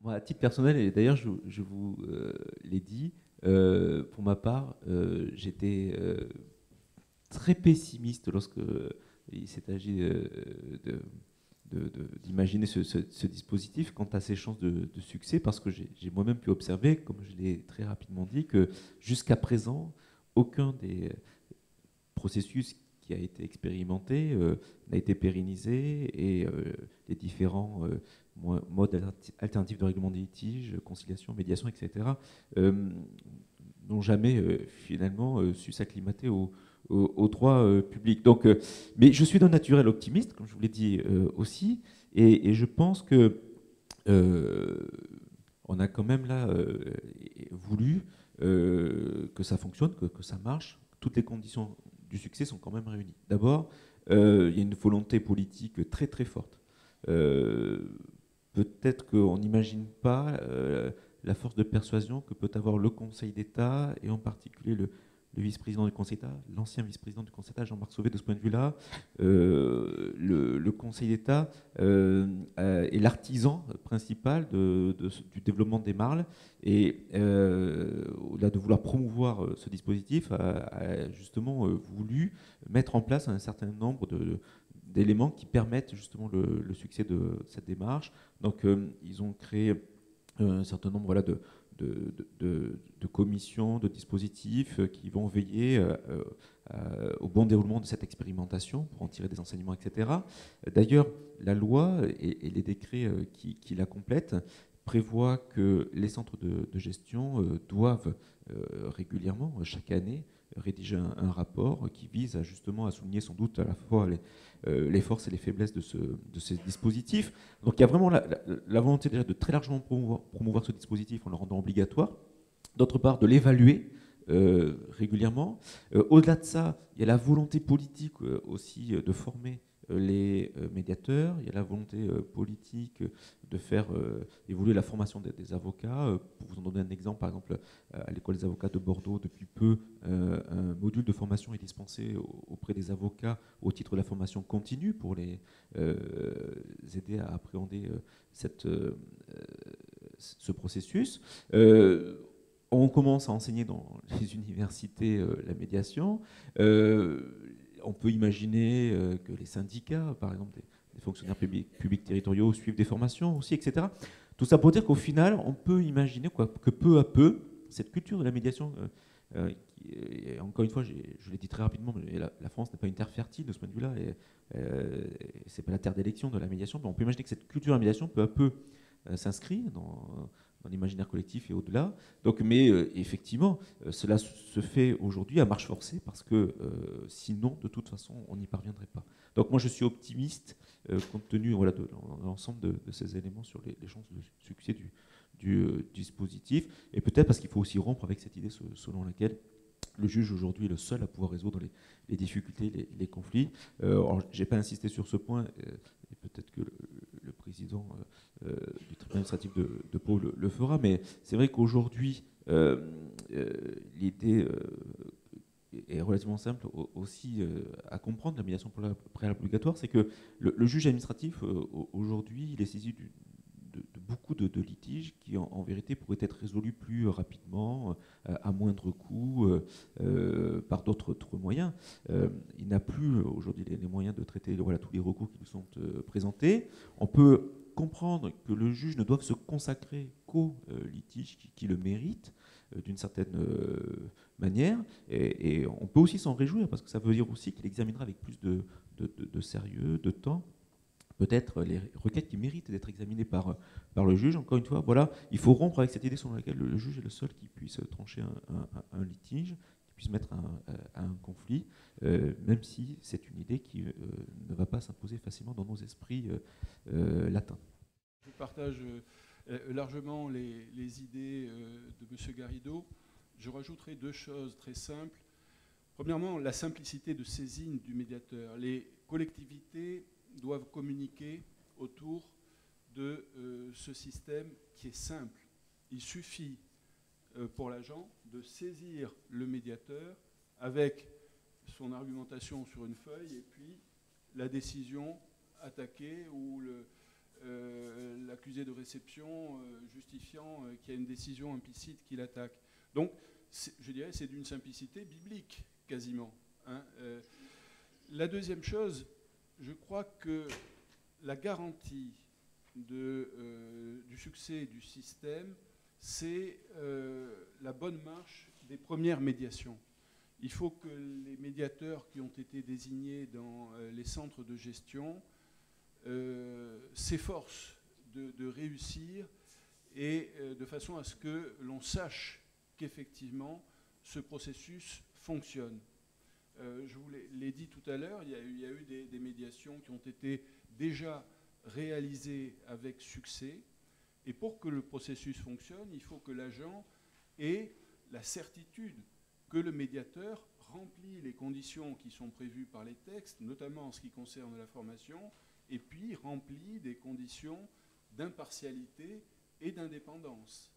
Moi, à titre personnel, et d'ailleurs, je vous l'ai dit, pour ma part, j'étais très pessimiste lorsque il s'est agi de, d'imaginer ce dispositif quant à ses chances de succès, parce que j'ai moi-même pu observer, comme je l'ai très rapidement dit, que jusqu'à présent, aucun des processus qui a été expérimenté n'a été pérennisé, et les différents modes alternatifs de règlement des litiges, conciliation, médiation, etc., euh, n'ont jamais finalement su s'acclimater au droit public. Donc, mais je suis d'un naturel optimiste, comme je vous l'ai dit aussi, et je pense que euh, on a quand même là voulu que ça fonctionne, que ça marche. Toutes les conditions du succès sont quand même réunies. D'abord, il y a une volonté politique très très forte. Euh, Peut-être qu'on n'imagine pas la force de persuasion que peut avoir le Conseil d'État, et en particulier le vice-président du Conseil d'État, l'ancien vice-président du Conseil d'État, Jean-Marc Sauvé, de ce point de vue-là. Le Conseil d'État est l'artisan principal du développement des marles, et au-delà de vouloir promouvoir ce dispositif, a justement voulu mettre en place un certain nombre d'éléments qui permettent justement le succès de cette démarche. Donc, ils ont créé un certain nombre, voilà, de commissions, de dispositifs qui vont veiller au bon déroulement de cette expérimentation pour en tirer des enseignements, etc. D'ailleurs, la loi et les décrets qui la complètent prévoient que les centres de gestion doivent régulièrement, chaque année, rédiger un rapport qui vise justement à souligner sans doute à la fois les forces et les faiblesses de ces dispositifs. Donc il y a vraiment la volonté déjà de très largement promouvoir ce dispositif en le rendant obligatoire. D'autre part, de l'évaluer régulièrement. Au-delà de ça, il y a la volonté politique aussi de former les médiateurs. Il y a la volonté politique de faire évoluer la formation des avocats. Pour vous en donner un exemple, par exemple, à l'école des avocats de Bordeaux, depuis peu, un module de formation est dispensé auprès des avocats au titre de la formation continue pour les aider à appréhender ce processus. On commence à enseigner dans les universités la médiation. On peut imaginer que les syndicats, par exemple des fonctionnaires publics territoriaux, suivent des formations aussi, etc. Tout ça pour dire qu'au final, on peut imaginer que peu à peu, cette culture de la médiation, encore une fois, je l'ai dit très rapidement, mais la France n'est pas une terre fertile de ce point de vue-là, et c'est pas la terre d'élection de la médiation, mais on peut imaginer que cette culture de la médiation, peu à peu, s'inscrit dans l'imaginaire collectif et au-delà. Donc, mais effectivement, cela se fait aujourd'hui à marche forcée, parce que sinon, de toute façon, on n'y parviendrait pas. Donc moi, je suis optimiste compte tenu, voilà, de l'ensemble de ces éléments sur les chances de succès du dispositif, et peut-être parce qu'il faut aussi rompre avec cette idée selon laquelle le juge aujourd'hui est le seul à pouvoir résoudre les difficultés, les conflits. Je n'ai pas insisté sur ce point, et peut-être que le président du tribunal administratif de Pau le fera, mais c'est vrai qu'aujourd'hui, l'idée est relativement simple aussi à comprendre, la médiation préalable obligatoire, c'est que le juge administratif, aujourd'hui, il est saisi de beaucoup de litiges qui, en vérité, pourraient être résolus plus rapidement, à moindre coût, par d'autres moyens. Il n'a plus aujourd'hui les moyens de traiter, voilà, tous les recours qui nous sont présentés. On peut comprendre que le juge ne doive se consacrer qu'aux litiges qui le méritent, d'une certaine manière, et on peut aussi s'en réjouir, parce que ça veut dire aussi qu'il examinera avec plus de sérieux, de temps, peut-être les requêtes qui méritent d'être examinées par le juge. Encore une fois, voilà, il faut rompre avec cette idée selon laquelle le juge est le seul qui puisse trancher un litige, qui puisse mettre à un conflit, même si c'est une idée qui ne va pas s'imposer facilement dans nos esprits latins. Je partage largement les idées de M. Garrido. Je rajouterai deux choses très simples. Premièrement, la simplicité de saisine du médiateur. Les collectivités doivent communiquer autour de ce système qui est simple. Il suffit pour l'agent de saisir le médiateur avec son argumentation sur une feuille, et puis la décision attaquée ou l'accusé de réception justifiant qu'il y a une décision implicite qui l'attaque. Donc, je dirais, c'est d'une simplicité biblique, quasiment. Hein. La deuxième chose, je crois que la garantie du succès du système, c'est la bonne marche des premières médiations. Il faut que les médiateurs qui ont été désignés dans les centres de gestion s'efforcent de réussir et de façon à ce que l'on sache qu'effectivement ce processus fonctionne. Je vous l'ai dit tout à l'heure, il y a eu des médiations qui ont été déjà réalisées avec succès. Et pour que le processus fonctionne, il faut que l'agent ait la certitude que le médiateur remplit les conditions qui sont prévues par les textes, notamment en ce qui concerne la formation, et puis remplit des conditions d'impartialité et d'indépendance.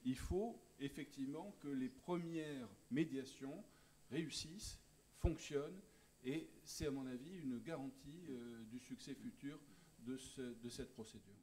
Il faut effectivement que les premières médiations réussissent, fonctionnent, et c'est à mon avis une garantie du succès futur de cette procédure.